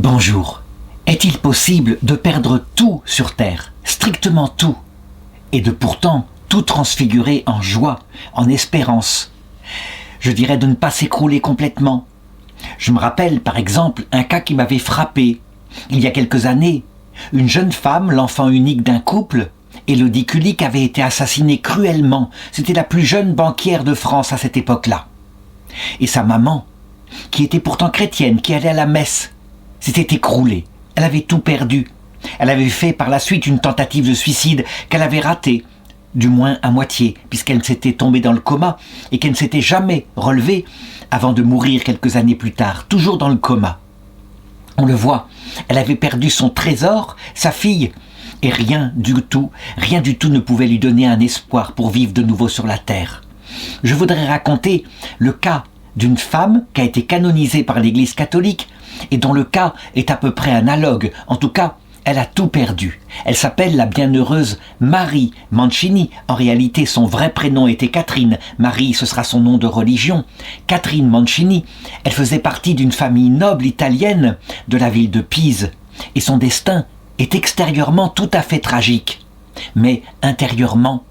Bonjour. Est-il possible de perdre tout sur terre, strictement tout, et de pourtant tout transfigurer en joie, en espérance? Je dirais de ne pas s'écrouler complètement. Je me rappelle par exemple un cas qui m'avait frappé. Il y a quelques années, une jeune femme, l'enfant unique d'un couple, Élodie Kulik, avait été assassinée cruellement. C'était la plus jeune banquière de France à cette époque-là. Et sa maman, qui était pourtant chrétienne, qui allait à la messe, s'était écroulée. Elle avait tout perdu. Elle avait fait par la suite une tentative de suicide qu'elle avait ratée, du moins à moitié, puisqu'elle s'était tombée dans le coma et qu'elle ne s'était jamais relevée avant de mourir quelques années plus tard, toujours dans le coma. On le voit, elle avait perdu son trésor, sa fille, et rien du tout ne pouvait lui donner un espoir pour vivre de nouveau sur la terre. Je voudrais raconter le cas d'une femme qui a été canonisée par l'Église catholique et dont le cas est à peu près analogue. En tout cas, elle a tout perdu. Elle s'appelle la bienheureuse Marie Mancini. En réalité, son vrai prénom était Catherine. Marie, ce sera son nom de religion. Catherine Mancini. Elle faisait partie d'une famille noble italienne de la ville de Pise. Et son destin est extérieurement tout à fait tragique. Mais intérieurement,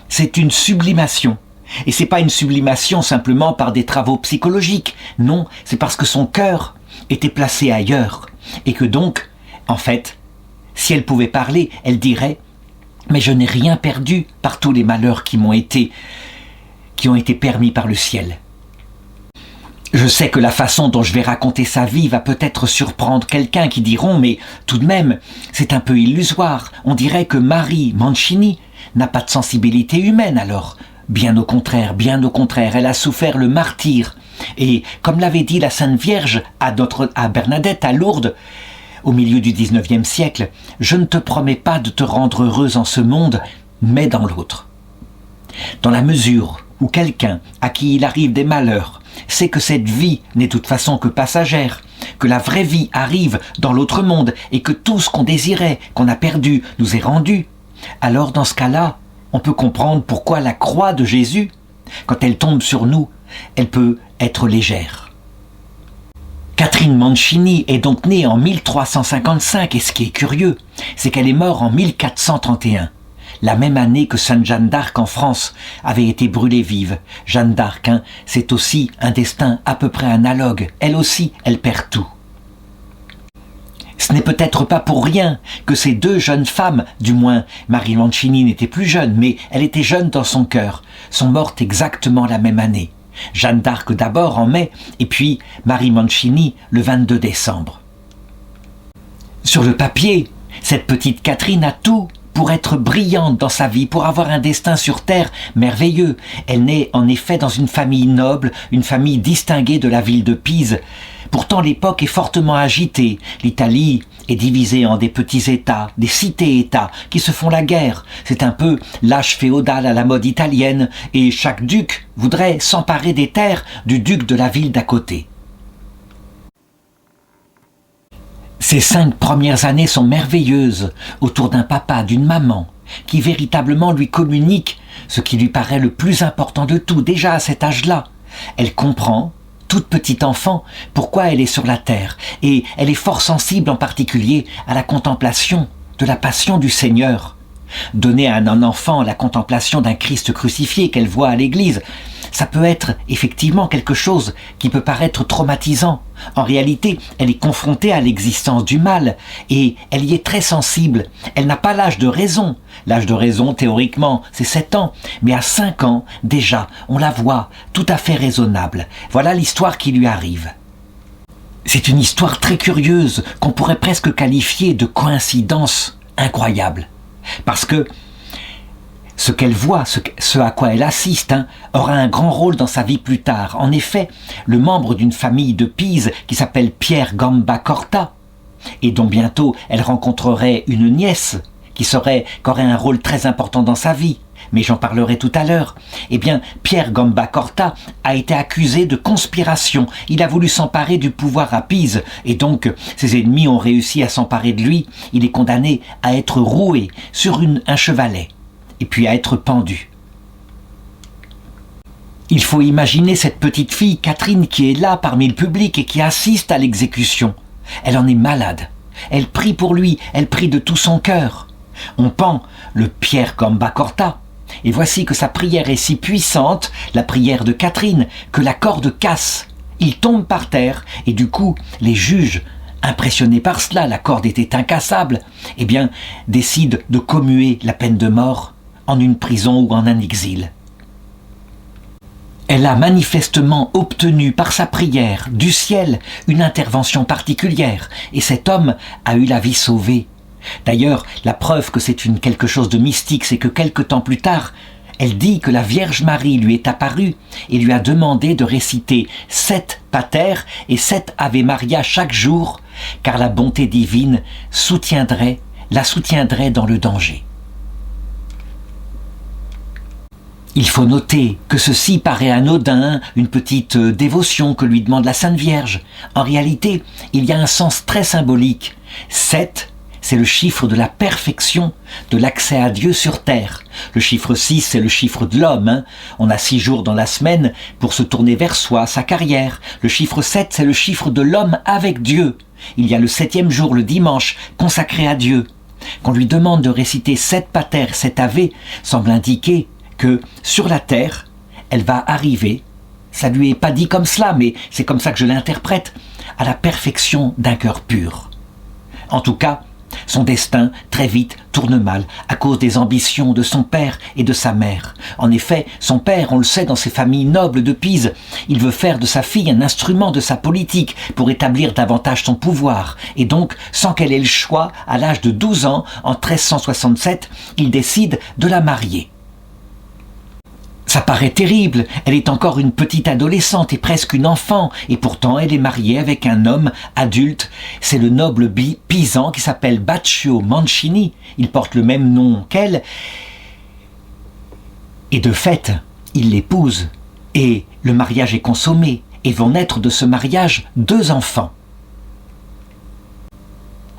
c'est une sublimation. Et c'est pas une sublimation simplement par des travaux psychologiques. Non, c'est parce que son cœur était placé ailleurs. Et que donc, en fait, si elle pouvait parler, elle dirait « Mais je n'ai rien perdu par tous les malheurs qui ont été permis par le ciel. » Je sais que la façon dont je vais raconter sa vie va peut-être surprendre quelqu'un qui diront « Mais tout de même, c'est un peu illusoire. On dirait que Marie Mancini n'a pas de sensibilité humaine alors. » Bien au contraire, elle a souffert le martyre. Et comme l'avait dit la Sainte Vierge à Bernadette à Lourdes, au milieu du XIXe siècle, « Je ne te promets pas de te rendre heureuse en ce monde, mais dans l'autre. » Dans la mesure où quelqu'un à qui il arrive des malheurs sait que cette vie n'est de toute façon que passagère, que la vraie vie arrive dans l'autre monde et que tout ce qu'on désirait, qu'on a perdu, nous est rendu, alors dans ce cas-là, on peut comprendre pourquoi la croix de Jésus, quand elle tombe sur nous, elle peut être légère. Catherine Mancini est donc née en 1355 et ce qui est curieux, c'est qu'elle est morte en 1431, la même année que Sainte Jeanne d'Arc en France avait été brûlée vive. Jeanne d'Arc, c'est aussi un destin à peu près analogue. Elle aussi, elle perd tout. Ce n'est peut-être pas pour rien que ces deux jeunes femmes, du moins Marie Mancini n'était plus jeune, mais elle était jeune dans son cœur, sont mortes exactement la même année. Jeanne d'Arc d'abord en mai, et puis Marie Mancini le 22 décembre. Sur le papier, cette petite Catherine a tout pour être brillante dans sa vie, pour avoir un destin sur terre merveilleux. Elle naît en effet dans une famille noble, une famille distinguée de la ville de Pise. Pourtant, l'époque est fortement agitée. L'Italie est divisée en des petits États, des cités-États, qui se font la guerre. C'est un peu l'âge féodal à la mode italienne, et chaque duc voudrait s'emparer des terres du duc de la ville d'à côté. Ces 5 premières années sont merveilleuses, autour d'un papa, d'une maman, qui véritablement lui communique ce qui lui paraît le plus important de tout, déjà à cet âge-là. Elle comprend, toute petite enfant, pourquoi elle est sur la terre, et elle est fort sensible en particulier à la contemplation de la passion du Seigneur. Donner à un enfant la contemplation d'un Christ crucifié qu'elle voit à l'église, ça peut être effectivement quelque chose qui peut paraître traumatisant. En réalité, elle est confrontée à l'existence du mal et elle y est très sensible. Elle n'a pas l'âge de raison. L'âge de raison, théoriquement, c'est 7 ans. Mais à 5 ans, déjà, on la voit tout à fait raisonnable. Voilà l'histoire qui lui arrive. C'est une histoire très curieuse qu'on pourrait presque qualifier de coïncidence incroyable. Parce que ce qu'elle voit, ce à quoi elle assiste, aura un grand rôle dans sa vie plus tard. En effet, le membre d'une famille de Pise qui s'appelle Pierre Gamba Corta, et dont bientôt elle rencontrerait une nièce qui aurait un rôle très important dans sa vie, mais j'en parlerai tout à l'heure. Eh bien, Pierre Gamba Corta a été accusé de conspiration. Il a voulu s'emparer du pouvoir à Pise, et donc ses ennemis ont réussi à s'emparer de lui. Il est condamné à être roué sur un chevalet, et puis à être pendu. Il faut imaginer cette petite fille, Catherine, qui est là parmi le public et qui assiste à l'exécution. Elle en est malade. Elle prie pour lui, elle prie de tout son cœur. On pend le Pierre Gamba Corta, et voici que sa prière est si puissante, la prière de Catherine, que la corde casse. Il tombe par terre, et du coup, les juges, impressionnés par cela, la corde était incassable, eh bien, décident de commuer la peine de mort en une prison ou en un exil. Elle a manifestement obtenu par sa prière du ciel une intervention particulière, et cet homme a eu la vie sauvée. D'ailleurs, la preuve que c'est quelque chose de mystique, c'est que quelque temps plus tard, elle dit que la Vierge Marie lui est apparue et lui a demandé de réciter 7 Pater et 7 Ave Maria chaque jour, car la bonté divine la soutiendrait dans le danger. Il faut noter que ceci paraît anodin, une petite dévotion que lui demande la Sainte Vierge. En réalité, il y a un sens très symbolique. 7, c'est le chiffre de la perfection, de l'accès à Dieu sur terre. Le chiffre 6, c'est le chiffre de l'homme. On a 6 jours dans la semaine pour se tourner vers soi, sa carrière. Le chiffre 7, c'est le chiffre de l'homme avec Dieu. Il y a le 7e jour, le dimanche, consacré à Dieu. Qu'on lui demande de réciter 7 Pater, 7 Ave, semble indiquer que sur la terre, elle va arriver, ça lui est pas dit comme cela, mais c'est comme ça que je l'interprète, à la perfection d'un cœur pur. En tout cas, son destin, très vite, tourne mal à cause des ambitions de son père et de sa mère. En effet, son père, on le sait dans ses familles nobles de Pise, il veut faire de sa fille un instrument de sa politique pour établir davantage son pouvoir. Et donc, sans qu'elle ait le choix, à l'âge de 12 ans, en 1367, il décide de la marier. Ça paraît terrible, elle est encore une petite adolescente et presque une enfant, et pourtant elle est mariée avec un homme adulte. C'est le noble pisan qui s'appelle Baccio Mancini, il porte le même nom qu'elle, et de fait, il l'épouse, et le mariage est consommé, et vont naître de ce mariage 2 enfants.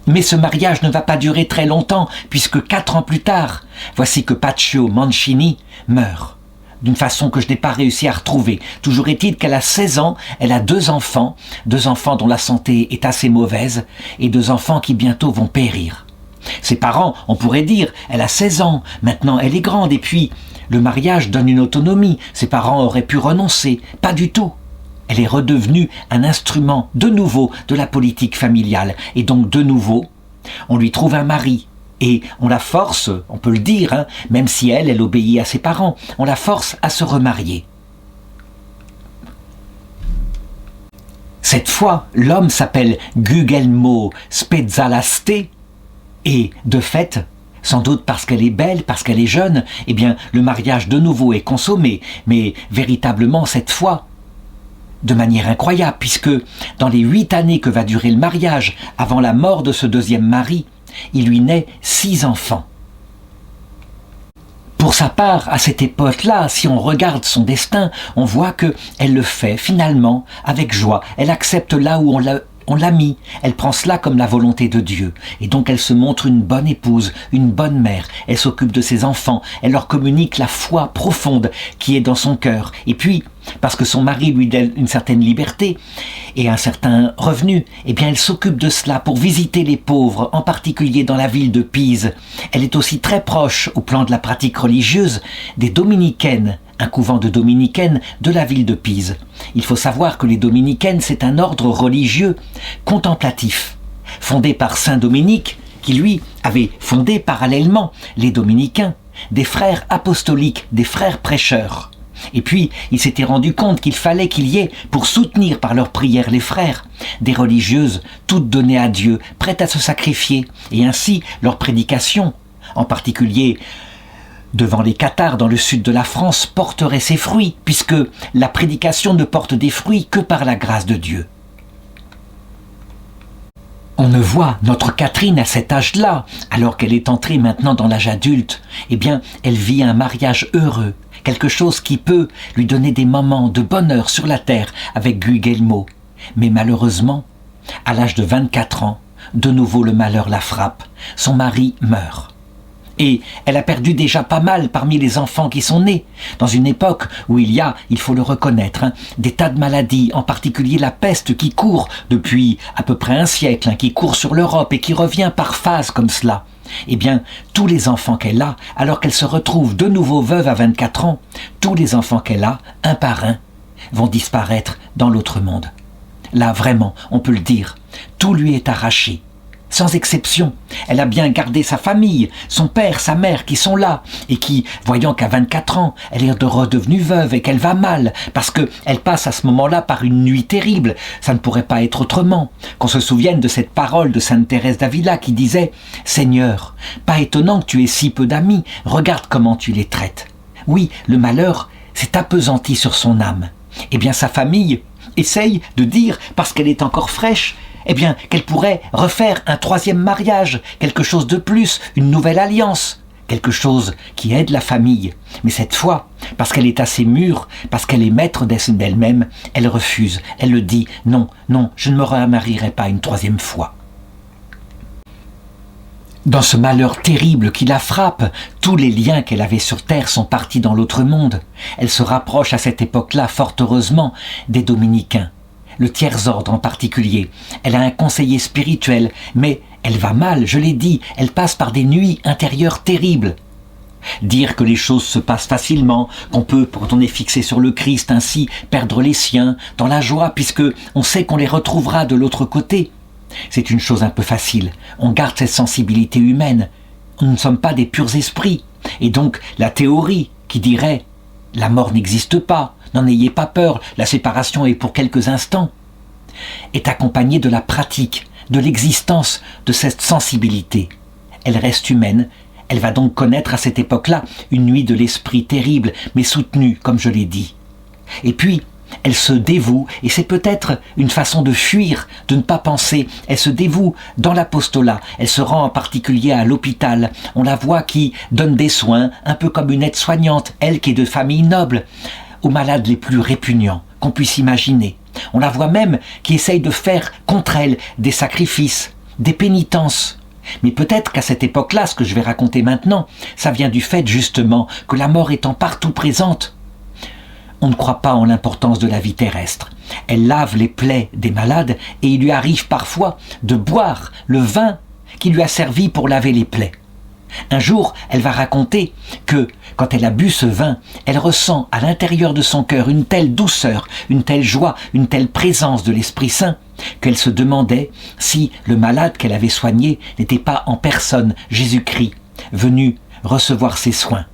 Mais ce mariage ne va pas durer très longtemps, puisque 4 ans plus tard, voici que Baccio Mancini meurt. D'une façon que je n'ai pas réussi à retrouver. Toujours est-il qu'elle a 16 ans, elle a 2 enfants dont la santé est assez mauvaise, et 2 enfants qui bientôt vont périr. Ses parents, on pourrait dire, elle a 16 ans, maintenant elle est grande, et puis le mariage donne une autonomie, ses parents auraient pu renoncer, pas du tout. Elle est redevenue un instrument, de nouveau, de la politique familiale, et donc de nouveau, on lui trouve un mari. Et on la force, on peut le dire, même si elle obéit à ses parents, on la force à se remarier. Cette fois, l'homme s'appelle Guglielmo Spezzalaste, et de fait, sans doute parce qu'elle est belle, parce qu'elle est jeune, eh bien, le mariage de nouveau est consommé, mais véritablement cette fois, de manière incroyable, puisque dans les 8 années que va durer le mariage, avant la mort de ce 2e mari, il lui naît 6 enfants. Pour sa part, à cette époque-là, si on regarde son destin, on voit qu'elle le fait finalement avec joie. Elle accepte là où on l'a mis. Elle prend cela comme la volonté de Dieu. Et donc elle se montre une bonne épouse, une bonne mère. Elle s'occupe de ses enfants. Elle leur communique la foi profonde qui est dans son cœur. Et puis, parce que son mari lui donne une certaine liberté et un certain revenu, eh bien elle s'occupe de cela pour visiter les pauvres, en particulier dans la ville de Pise. Elle est aussi très proche, au plan de la pratique religieuse, des dominicaines, un couvent de dominicaines de la ville de Pise. Il faut savoir que les dominicaines, c'est un ordre religieux contemplatif, fondé par Saint Dominique, qui lui avait fondé parallèlement les dominicains, des frères apostoliques, des frères prêcheurs. Et puis, il s'était rendu compte qu'il fallait qu'il y ait, pour soutenir par leurs prières les frères, des religieuses toutes données à Dieu, prêtes à se sacrifier, et ainsi leur prédication, en particulier devant les cathares dans le sud de la France, porterait ses fruits, puisque la prédication ne porte des fruits que par la grâce de Dieu. On ne voit notre Catherine à cet âge-là, alors qu'elle est entrée maintenant dans l'âge adulte, eh bien, elle vit un mariage heureux, quelque chose qui peut lui donner des moments de bonheur sur la terre avec Guglielmo. Mais malheureusement, à l'âge de 24 ans, de nouveau le malheur la frappe. Son mari meurt. Et elle a perdu déjà pas mal parmi les enfants qui sont nés, dans une époque où il y a, il faut le reconnaître, des tas de maladies, en particulier la peste qui court depuis à peu près un siècle, qui court sur l'Europe et qui revient par phases comme cela. Eh bien, tous les enfants qu'elle a, alors qu'elle se retrouve de nouveau veuve à 24 ans, tous les enfants qu'elle a, un par un, vont disparaître dans l'autre monde. Là, vraiment, on peut le dire, tout lui est arraché. Sans exception, elle a bien gardé sa famille, son père, sa mère qui sont là et qui, voyant qu'à 24 ans, elle est redevenue veuve et qu'elle va mal parce qu'elle passe à ce moment-là par une nuit terrible, ça ne pourrait pas être autrement. Qu'on se souvienne de cette parole de Sainte Thérèse d'Avila qui disait « Seigneur, pas étonnant que tu aies si peu d'amis, regarde comment tu les traites. » Oui, le malheur s'est appesanti sur son âme. Eh bien sa famille essaye de dire, parce qu'elle est encore fraîche, eh bien, qu'elle pourrait refaire un troisième mariage, quelque chose de plus, une nouvelle alliance, quelque chose qui aide la famille. Mais cette fois, parce qu'elle est assez mûre, parce qu'elle est maître d'elle-même, elle refuse, elle le dit, non, non, je ne me remarierai pas une troisième fois. Dans ce malheur terrible qui la frappe, tous les liens qu'elle avait sur terre sont partis dans l'autre monde. Elle se rapproche à cette époque-là, fort heureusement, des dominicains. Le tiers-ordre en particulier. Elle a un conseiller spirituel, mais elle va mal, je l'ai dit, elle passe par des nuits intérieures terribles. Dire que les choses se passent facilement, qu'on peut, quand on est fixé sur le Christ, ainsi perdre les siens, dans la joie, puisque on sait qu'on les retrouvera de l'autre côté. C'est une chose un peu facile, on garde cette sensibilité humaine, nous ne sommes pas des purs esprits, et donc la théorie qui dirait « la mort n'existe pas », n'en ayez pas peur, la séparation est pour quelques instants, est accompagnée de la pratique, de l'existence de cette sensibilité. Elle reste humaine, elle va donc connaître à cette époque-là une nuit de l'esprit terrible, mais soutenue, comme je l'ai dit. Et puis, elle se dévoue, et c'est peut-être une façon de fuir, de ne pas penser. Elle se dévoue dans l'apostolat, elle se rend en particulier à l'hôpital. On la voit qui donne des soins, un peu comme une aide-soignante, elle qui est de famille noble, aux malades les plus répugnants qu'on puisse imaginer. On la voit même qui essaye de faire contre elle des sacrifices, des pénitences. Mais peut-être qu'à cette époque-là, ce que je vais raconter maintenant, ça vient du fait justement que la mort étant partout présente, on ne croit pas en l'importance de la vie terrestre. Elle lave les plaies des malades et il lui arrive parfois de boire le vin qui lui a servi pour laver les plaies. Un jour, elle va raconter que, quand elle a bu ce vin, elle ressent à l'intérieur de son cœur une telle douceur, une telle joie, une telle présence de l'Esprit Saint, qu'elle se demandait si le malade qu'elle avait soigné n'était pas en personne Jésus-Christ, venu recevoir ses soins.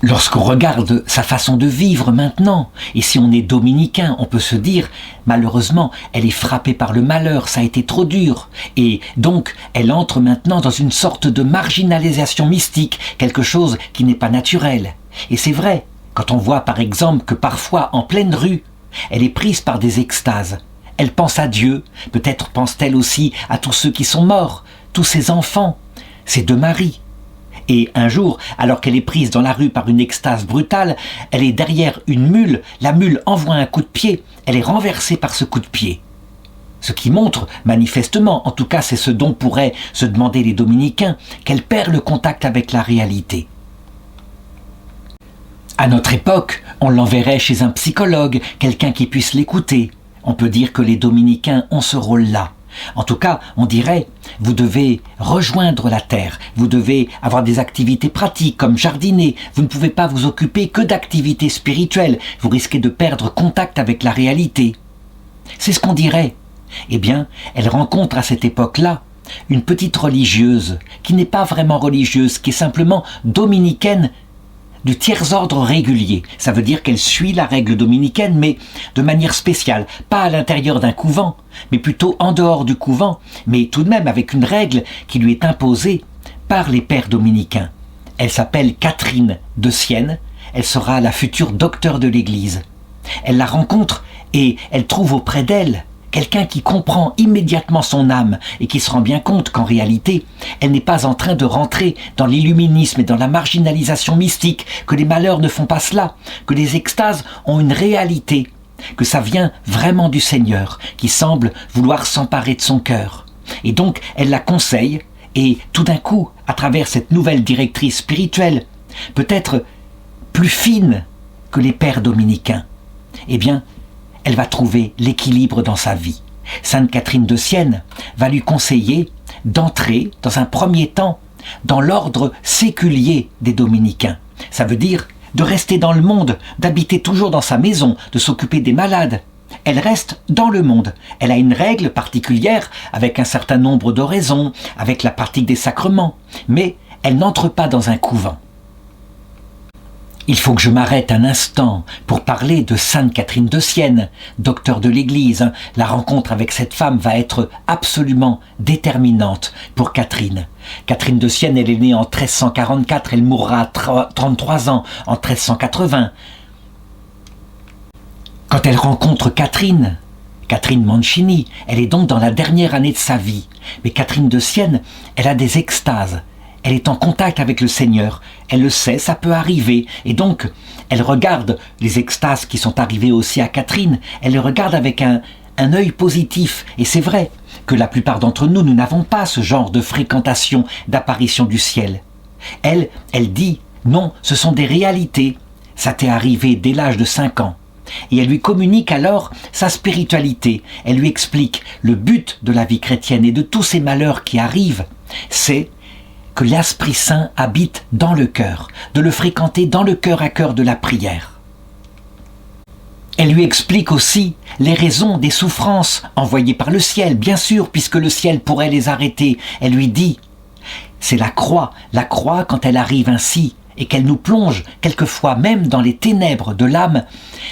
Lorsqu'on regarde sa façon de vivre maintenant, et si on est dominicain, on peut se dire, malheureusement, elle est frappée par le malheur, ça a été trop dur, et donc elle entre maintenant dans une sorte de marginalisation mystique, quelque chose qui n'est pas naturel. Et c'est vrai, quand on voit par exemple que parfois, en pleine rue, elle est prise par des extases. Elle pense à Dieu, peut-être pense-t-elle aussi à tous ceux qui sont morts, tous ses enfants, ses deux maris. Et un jour, alors qu'elle est prise dans la rue par une extase brutale, elle est derrière une mule, la mule envoie un coup de pied, elle est renversée par ce coup de pied. Ce qui montre, manifestement, en tout cas c'est ce dont pourraient se demander les dominicains, qu'elle perd le contact avec la réalité. À notre époque, on l'enverrait chez un psychologue, quelqu'un qui puisse l'écouter. On peut dire que les dominicains ont ce rôle-là. En tout cas, on dirait, vous devez rejoindre la terre, vous devez avoir des activités pratiques comme jardiner, vous ne pouvez pas vous occuper que d'activités spirituelles, vous risquez de perdre contact avec la réalité. C'est ce qu'on dirait. Eh bien, elle rencontre à cette époque-là une petite religieuse, qui n'est pas vraiment religieuse, qui est simplement dominicaine, du tiers-ordre régulier. Ça veut dire qu'elle suit la règle dominicaine, mais de manière spéciale, pas à l'intérieur d'un couvent, mais plutôt en dehors du couvent, mais tout de même avec une règle qui lui est imposée par les pères dominicains. Elle s'appelle Catherine de Sienne, elle sera la future docteure de l'Église. Elle la rencontre et elle trouve auprès d'elle quelqu'un qui comprend immédiatement son âme et qui se rend bien compte qu'en réalité, elle n'est pas en train de rentrer dans l'illuminisme et dans la marginalisation mystique, que les malheurs ne font pas cela, que les extases ont une réalité, que ça vient vraiment du Seigneur, qui semble vouloir s'emparer de son cœur. Et donc, elle la conseille Et tout d'un coup, à travers cette nouvelle directrice spirituelle, peut-être plus fine que les pères dominicains, eh bien, elle va trouver l'équilibre dans sa vie. Sainte Catherine de Sienne va lui conseiller d'entrer, dans un premier temps, dans l'ordre séculier des dominicains. Ça veut dire de rester dans le monde, d'habiter toujours dans sa maison, de s'occuper des malades. Elle reste dans le monde. Elle a une règle particulière avec un certain nombre d'oraisons, avec la pratique des sacrements, mais elle n'entre pas dans un couvent. Il faut que je m'arrête un instant pour parler de Sainte Catherine de Sienne, docteur de l'Église. La rencontre avec cette femme va être absolument déterminante pour Catherine. Catherine de Sienne, elle est née en 1344, elle mourra à 33 ans en 1380. Quand elle rencontre Catherine Mancini, elle est donc dans la dernière année de sa vie. Mais Catherine de Sienne, elle a des extases. Elle est en contact avec le Seigneur. Elle le sait, ça peut arriver. Et donc, elle regarde les extases qui sont arrivées aussi à Catherine. Elle les regarde avec un œil positif. Et c'est vrai que la plupart d'entre nous, nous n'avons pas ce genre de fréquentation, d'apparition du ciel. Elle dit, non, ce sont des réalités. Ça t'est arrivé dès l'âge de 5 ans. Et elle lui communique alors sa spiritualité. Elle lui explique le but de la vie chrétienne et de tous ces malheurs qui arrivent. C'est que l'Esprit Saint habite dans le cœur, de le fréquenter dans le cœur à cœur de la prière. Elle lui explique aussi les raisons des souffrances envoyées par le ciel, bien sûr, puisque le ciel pourrait les arrêter. Elle lui dit, c'est la croix quand elle arrive ainsi, et qu'elle nous plonge quelquefois même dans les ténèbres de l'âme,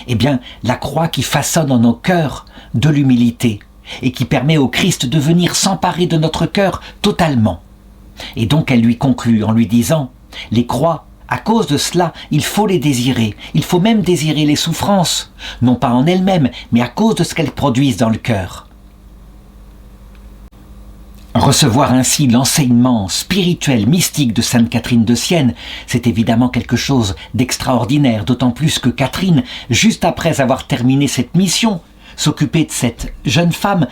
eh bien, la croix qui façonne en nos cœurs de l'humilité, et qui permet au Christ de venir s'emparer de notre cœur totalement. Et donc elle lui conclut en lui disant, les croix, à cause de cela, il faut les désirer. Il faut même désirer les souffrances, non pas en elles-mêmes, mais à cause de ce qu'elles produisent dans le cœur. Recevoir ainsi l'enseignement spirituel, mystique de Sainte Catherine de Sienne, c'est évidemment quelque chose d'extraordinaire, d'autant plus que Catherine, juste après avoir terminé cette mission, s'occuper de cette jeune femme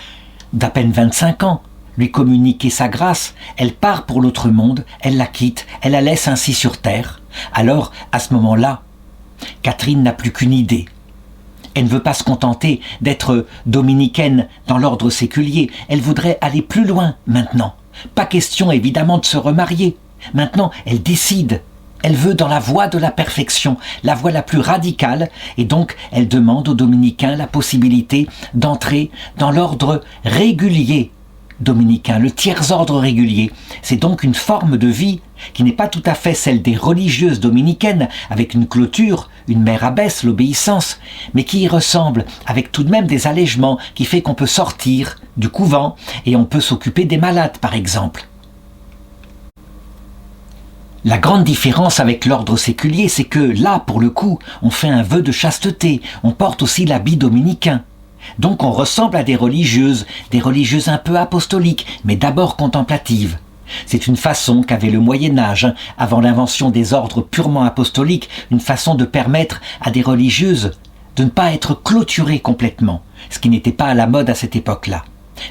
d'à peine 25 ans, lui communiquer sa grâce, elle part pour l'autre monde, elle la quitte, elle la laisse ainsi sur terre. Alors, à ce moment-là, Catherine n'a plus qu'une idée. Elle ne veut pas se contenter d'être dominicaine dans l'ordre séculier, elle voudrait aller plus loin maintenant. Pas question évidemment de se remarier. Maintenant, elle décide. Elle veut dans la voie de la perfection, la voie la plus radicale, et donc elle demande aux dominicains la possibilité d'entrer dans l'ordre régulier dominicain, le tiers-ordre régulier. C'est donc une forme de vie qui n'est pas tout à fait celle des religieuses dominicaines, avec une clôture, une mère abbesse, l'obéissance, mais qui y ressemble, avec tout de même des allègements, qui fait qu'on peut sortir du couvent et on peut s'occuper des malades, par exemple. La grande différence avec l'ordre séculier, c'est que là, pour le coup, on fait un vœu de chasteté, on porte aussi l'habit dominicain. Donc on ressemble à des religieuses un peu apostoliques, mais d'abord contemplatives. C'est une façon qu'avait le Moyen-Âge, avant l'invention des ordres purement apostoliques, une façon de permettre à des religieuses de ne pas être clôturées complètement, ce qui n'était pas à la mode à cette époque-là.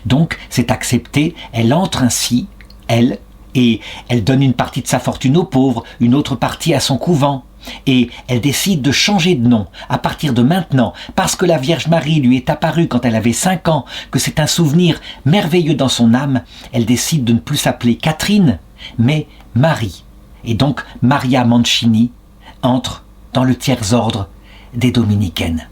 Donc c'est accepté, elle entre ainsi, elle, et elle donne une partie de sa fortune aux pauvres, une autre partie à son couvent. Et elle décide de changer de nom à partir de maintenant, parce que la Vierge Marie lui est apparue quand elle avait 5 ans, que c'est un souvenir merveilleux dans son âme. Elle décide de ne plus s'appeler Catherine, mais Marie. Et donc Maria Mancini entre dans le tiers-ordre des dominicaines.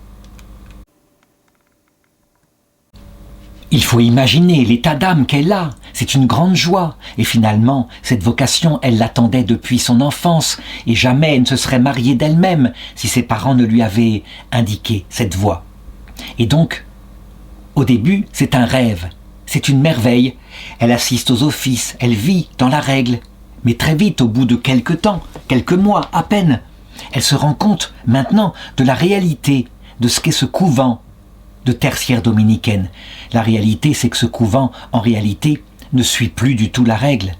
Il faut imaginer l'état d'âme qu'elle a, c'est une grande joie. Et finalement, cette vocation, elle l'attendait depuis son enfance, et jamais elle ne se serait mariée d'elle-même si ses parents ne lui avaient indiqué cette voie. Et donc, au début, c'est un rêve, c'est une merveille. Elle assiste aux offices, elle vit dans la règle. Mais très vite, au bout de quelques temps, quelques mois à peine, elle se rend compte maintenant de la réalité de ce qu'est ce couvent de tertiaire dominicaine. La réalité, c'est que ce couvent, en réalité, ne suit plus du tout la règle.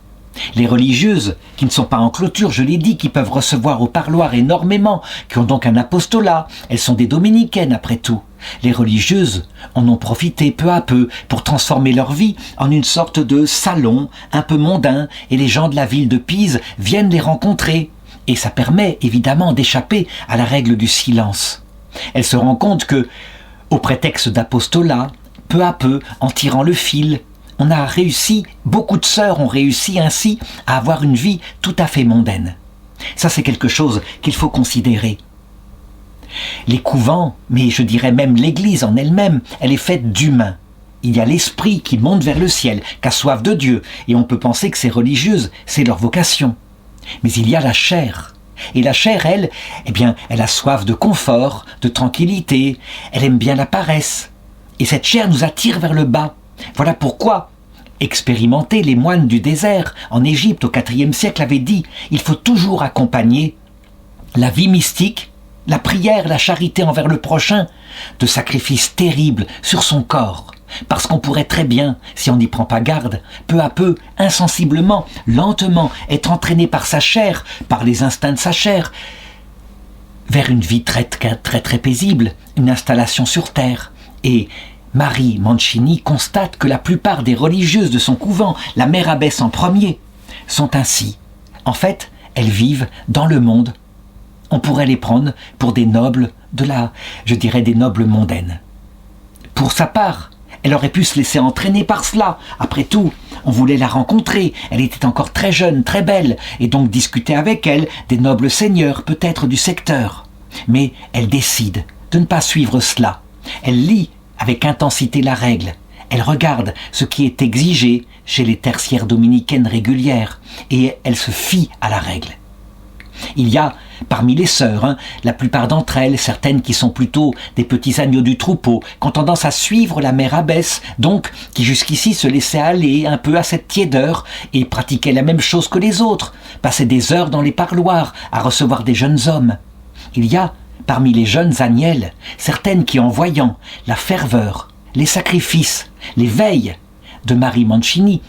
Les religieuses, qui ne sont pas en clôture, je l'ai dit, qui peuvent recevoir au parloir énormément, qui ont donc un apostolat, elles sont des dominicaines après tout. Les religieuses en ont profité peu à peu pour transformer leur vie en une sorte de salon un peu mondain, et les gens de la ville de Pise viennent les rencontrer. Et ça permet évidemment d'échapper à la règle du silence. Elles se rendent compte que, au prétexte d'apostolat, peu à peu, en tirant le fil, on a réussi, beaucoup de sœurs ont réussi ainsi à avoir une vie tout à fait mondaine. Ça, c'est quelque chose qu'il faut considérer. Les couvents, mais je dirais même l'Église en elle-même, elle est faite d'humains. Il y a l'esprit qui monte vers le ciel, qui a soif de Dieu, et on peut penser que ces religieuses, c'est leur vocation. Mais il y a la chair. Et la chair, elle, eh bien, elle a soif de confort, de tranquillité, elle aime bien la paresse. Et cette chair nous attire vers le bas. Voilà pourquoi, expérimenter les moines du désert en Égypte au IVe siècle avaient dit « Il faut toujours accompagner la vie mystique, la prière, la charité envers le prochain, de sacrifices terribles sur son corps. » Parce qu'on pourrait très bien, si on n'y prend pas garde, peu à peu, insensiblement, lentement, être entraîné par sa chair, par les instincts de sa chair, vers une vie très paisible, une installation sur terre. Et Marie Mancini constate que la plupart des religieuses de son couvent, la mère abbesse en premier, sont ainsi. En fait, elles vivent dans le monde. On pourrait les prendre pour des nobles des nobles mondaines. Pour sa part, elle aurait pu se laisser entraîner par cela. Après tout, on voulait la rencontrer. Elle était encore très jeune, très belle, et donc discuter avec elle des nobles seigneurs, peut-être du secteur. Mais elle décide de ne pas suivre cela. Elle lit avec intensité la règle. Elle regarde ce qui est exigé chez les tertiaires dominicaines régulières, et elle se fie à la règle. Il y a parmi les sœurs, la plupart d'entre elles, certaines qui sont plutôt des petits agneaux du troupeau, qui ont tendance à suivre la mère abbesse, donc qui jusqu'ici se laissaient aller un peu à cette tiédeur et pratiquaient la même chose que les autres, passaient des heures dans les parloirs à recevoir des jeunes hommes. Il y a parmi les jeunes agnelles, certaines qui, en voyant la ferveur, les sacrifices, les veilles de Marie Mancini,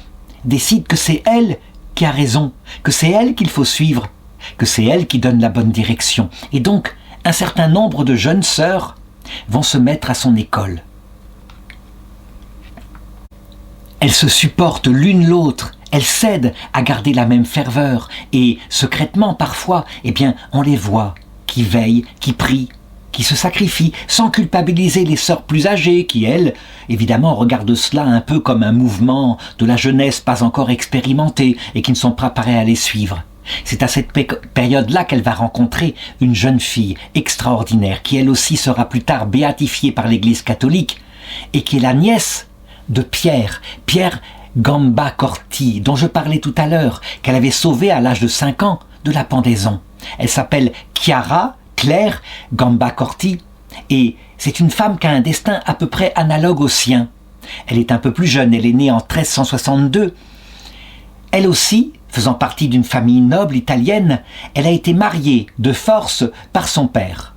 décident que c'est elle qui a raison, que c'est elle qu'il faut suivre, que c'est elle qui donne la bonne direction. Et donc, un certain nombre de jeunes sœurs vont se mettre à son école. Elles se supportent l'une l'autre, elles cèdent à garder la même ferveur, et secrètement parfois, eh bien, on les voit, qui veillent, qui prient, qui se sacrifient, sans culpabiliser les sœurs plus âgées, qui, elles, évidemment, regardent cela un peu comme un mouvement de la jeunesse pas encore expérimentée, et qui ne sont pas prêts à les suivre. C'est à cette période-là qu'elle va rencontrer une jeune fille extraordinaire qui elle aussi sera plus tard béatifiée par l'Église catholique et qui est la nièce de Pierre Gamba Corti, dont je parlais tout à l'heure, qu'elle avait sauvé à l'âge de 5 ans de la pendaison. Elle s'appelle Claire Gamba Corti et c'est une femme qui a un destin à peu près analogue au sien. Elle est un peu plus jeune, elle est née en 1362. Elle aussi, faisant partie d'une famille noble italienne, elle a été mariée de force par son père.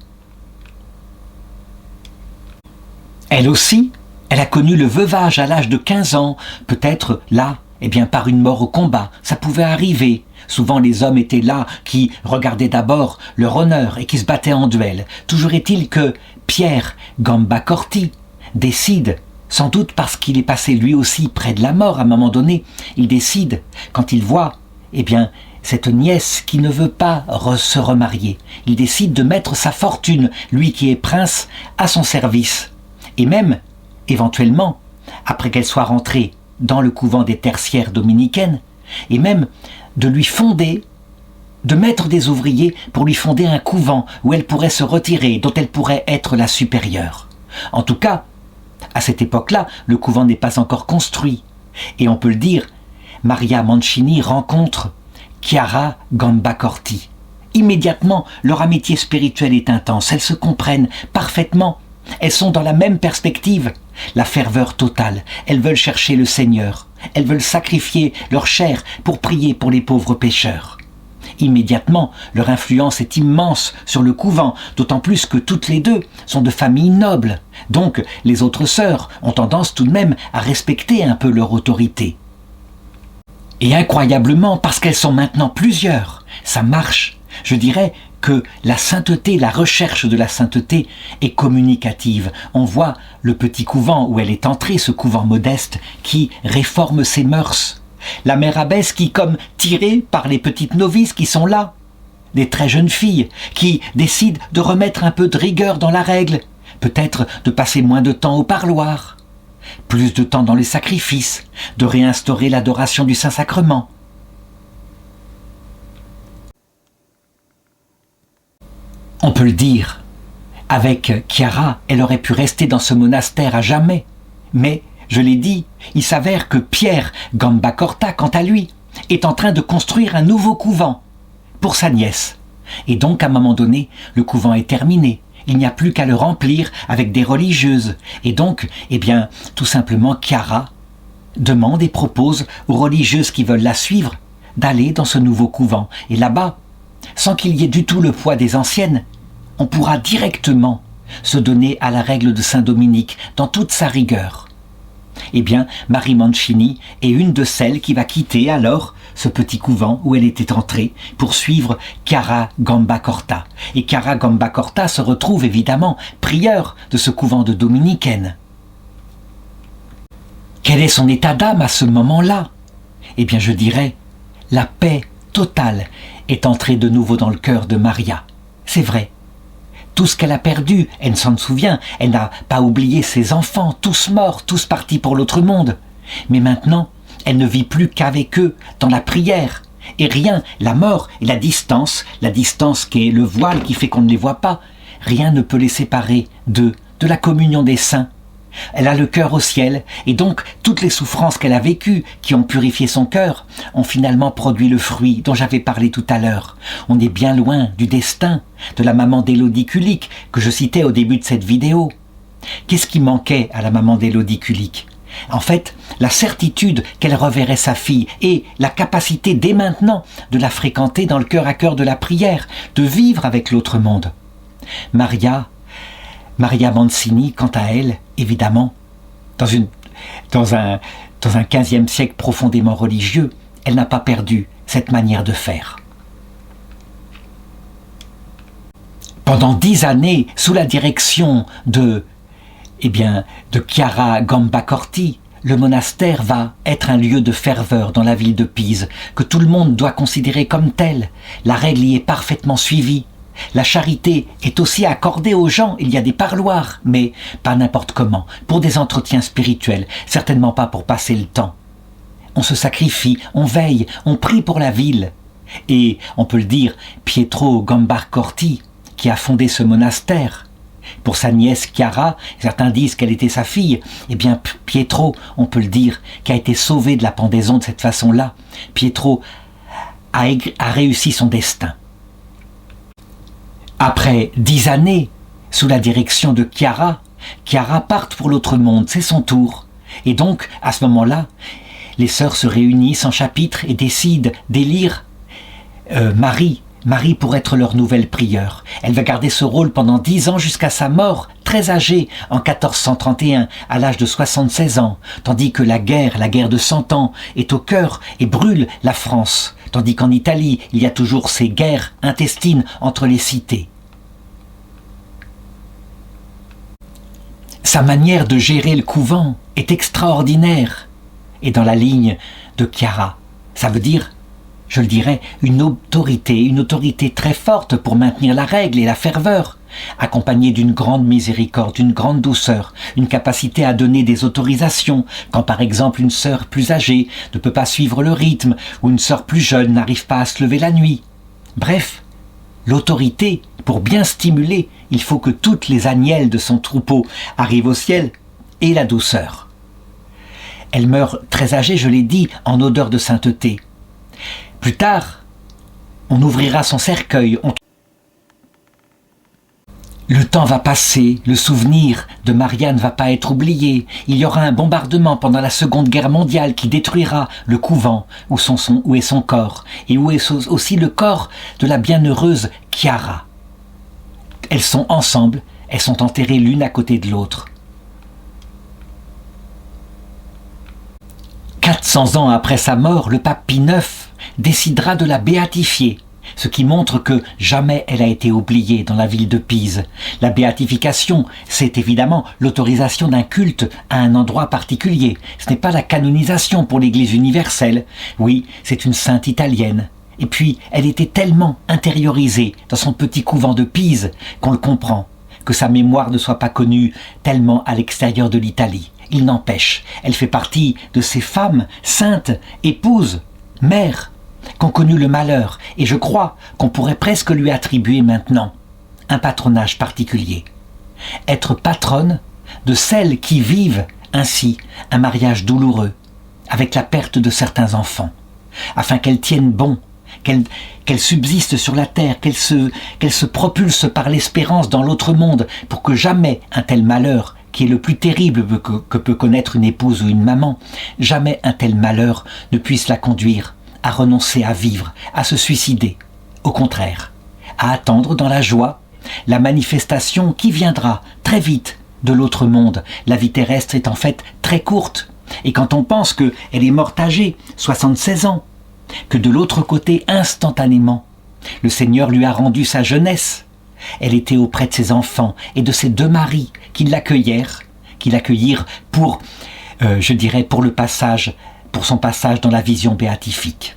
Elle aussi, elle a connu le veuvage à l'âge de 15 ans, peut-être là, eh bien par une mort au combat, ça pouvait arriver. Souvent les hommes étaient là qui regardaient d'abord leur honneur et qui se battaient en duel. Toujours est-il que Pierre Gamba Corti décide, sans doute parce qu'il est passé lui aussi près de la mort à un moment donné, il décide, quand il voit eh bien, cette nièce qui ne veut pas se remarier, il décide de mettre sa fortune, lui qui est prince, à son service. Et même, éventuellement, après qu'elle soit rentrée dans le couvent des tertiaires dominicaines, et même de lui fonder, de mettre des ouvriers pour lui fonder un couvent où elle pourrait se retirer, dont elle pourrait être la supérieure. En tout cas, à cette époque-là, le couvent n'est pas encore construit. Et on peut le dire, Maria Mancini rencontre Chiara Gamba Corti. Immédiatement, leur amitié spirituelle est intense. Elles se comprennent parfaitement. Elles sont dans la même perspective. La ferveur totale. Elles veulent chercher le Seigneur. Elles veulent sacrifier leur chair pour prier pour les pauvres pécheurs. Immédiatement, leur influence est immense sur le couvent, d'autant plus que toutes les deux sont de familles nobles. Donc, les autres sœurs ont tendance tout de même à respecter un peu leur autorité. Et incroyablement, parce qu'elles sont maintenant plusieurs, ça marche. Je dirais que la sainteté, la recherche de la sainteté est communicative. On voit le petit couvent où elle est entrée, ce couvent modeste, qui réforme ses mœurs. La mère abbesse qui, comme tirée par les petites novices qui sont là, des très jeunes filles, qui décident de remettre un peu de rigueur dans la règle, peut-être de passer moins de temps au parloir, plus de temps dans les sacrifices, de réinstaurer l'adoration du Saint-Sacrement. On peut le dire, avec Chiara, elle aurait pu rester dans ce monastère à jamais. Mais, je l'ai dit, il s'avère que Pierre Gambacorta, quant à lui, est en train de construire un nouveau couvent pour sa nièce. Et donc, à un moment donné, le couvent est terminé. Il n'y a plus qu'à le remplir avec des religieuses. Et donc, tout simplement, Chiara demande et propose aux religieuses qui veulent la suivre d'aller dans ce nouveau couvent. Et là-bas, sans qu'il y ait du tout le poids des anciennes, on pourra directement se donner à la règle de Saint-Dominique dans toute sa rigueur. Marie Mancini est une de celles qui va quitter alors ce petit couvent où elle était entrée pour suivre Chiara Gambacorta. Et Chiara Gambacorta se retrouve évidemment prieure de ce couvent de dominicaines. Quel est son état d'âme à ce moment-là ? Je dirais, la paix totale est entrée de nouveau dans le cœur de Maria. C'est vrai. Tout ce qu'elle a perdu, elle s'en souvient, elle n'a pas oublié ses enfants, tous morts, tous partis pour l'autre monde. Mais maintenant, elle ne vit plus qu'avec eux, dans la prière. Et rien, la mort et la distance qui est le voile qui fait qu'on ne les voit pas, rien ne peut les séparer d'eux, de la communion des saints. Elle a le cœur au ciel, et donc toutes les souffrances qu'elle a vécues, qui ont purifié son cœur, ont finalement produit le fruit dont j'avais parlé tout à l'heure. On est bien loin du destin de la maman d'Élodie Kulik, que je citais au début de cette vidéo. Qu'est-ce qui manquait à la maman d'Élodie Kulik ? En fait, la certitude qu'elle reverrait sa fille et la capacité dès maintenant de la fréquenter dans le cœur à cœur de la prière, de vivre avec l'autre monde. Maria Mancini, quant à elle, évidemment, dans un XVe siècle profondément religieux, elle n'a pas perdu cette manière de faire. Pendant 10 années, sous la direction de Chiara Gambacorta, le monastère va être un lieu de ferveur dans la ville de Pise, que tout le monde doit considérer comme tel. La règle y est parfaitement suivie. La charité est aussi accordée aux gens, il y a des parloirs, mais pas n'importe comment, pour des entretiens spirituels, certainement pas pour passer le temps. On se sacrifie, on veille, on prie pour la ville. Et, on peut le dire, Pietro Gambacorta, qui a fondé ce monastère, pour sa nièce Chiara, certains disent qu'elle était sa fille, Pietro, on peut le dire, qui a été sauvé de la pendaison de cette façon-là, Pietro a réussi son destin. Après 10 années, sous la direction de Chiara part pour l'autre monde, c'est son tour. Et donc, à ce moment-là, les sœurs se réunissent en chapitre et décident d'élire Marie pour être leur nouvelle prieure. Elle va garder ce rôle pendant 10 ans jusqu'à sa mort, très âgée, en 1431, à l'âge de 76 ans, tandis que la guerre de 100 ans, est au cœur et brûle la France, tandis qu'en Italie, il y a toujours ces guerres intestines entre les cités. Sa manière de gérer le couvent est extraordinaire, et dans la ligne de Chiara. Ça veut dire, je le dirais, une autorité très forte pour maintenir la règle et la ferveur, accompagnée d'une grande miséricorde, d'une grande douceur, une capacité à donner des autorisations, quand par exemple une sœur plus âgée ne peut pas suivre le rythme, ou une sœur plus jeune n'arrive pas à se lever la nuit. Bref, l'autorité, pour bien stimuler, il faut que toutes les agnelles de son troupeau arrivent au ciel, et la douceur. Elle meurt très âgée, je l'ai dit, en odeur de sainteté. Plus tard, on ouvrira son cercueil. Le temps va passer, le souvenir de Maria ne va pas être oublié. Il y aura un bombardement pendant la Seconde Guerre mondiale qui détruira le couvent où est son corps et où est aussi le corps de la bienheureuse Chiara. Elles sont ensemble, elles sont enterrées l'une à côté de l'autre. 400 ans après sa mort, le pape Pie IX décidera de la béatifier, ce qui montre que jamais elle a été oubliée dans la ville de Pise. La béatification, c'est évidemment l'autorisation d'un culte à un endroit particulier. Ce n'est pas la canonisation pour l'Église universelle. Oui, c'est une sainte italienne. Et puis, elle était tellement intériorisée dans son petit couvent de Pise qu'on le comprend, que sa mémoire ne soit pas connue tellement à l'extérieur de l'Italie. Il n'empêche, elle fait partie de ces femmes saintes, épouses, mères, qu'ont connu le malheur, et je crois qu'on pourrait presque lui attribuer maintenant un patronage particulier. Être patronne de celles qui vivent ainsi un mariage douloureux, avec la perte de certains enfants, afin qu'elles tiennent bon, qu'elles subsistent sur la terre, qu'elles se propulsent par l'espérance dans l'autre monde, pour que jamais un tel malheur, qui est le plus terrible que peut connaître une épouse ou une maman, jamais un tel malheur ne puisse la conduire à renoncer à vivre, à se suicider. Au contraire, à attendre dans la joie la manifestation qui viendra très vite de l'autre monde. La vie terrestre est en fait très courte. Et quand on pense qu'elle est morte âgée, 76 ans, que de l'autre côté, instantanément, le Seigneur lui a rendu sa jeunesse. Elle était auprès de ses enfants et de ses deux maris qui l'accueillirent pour, pour son passage dans la vision béatifique.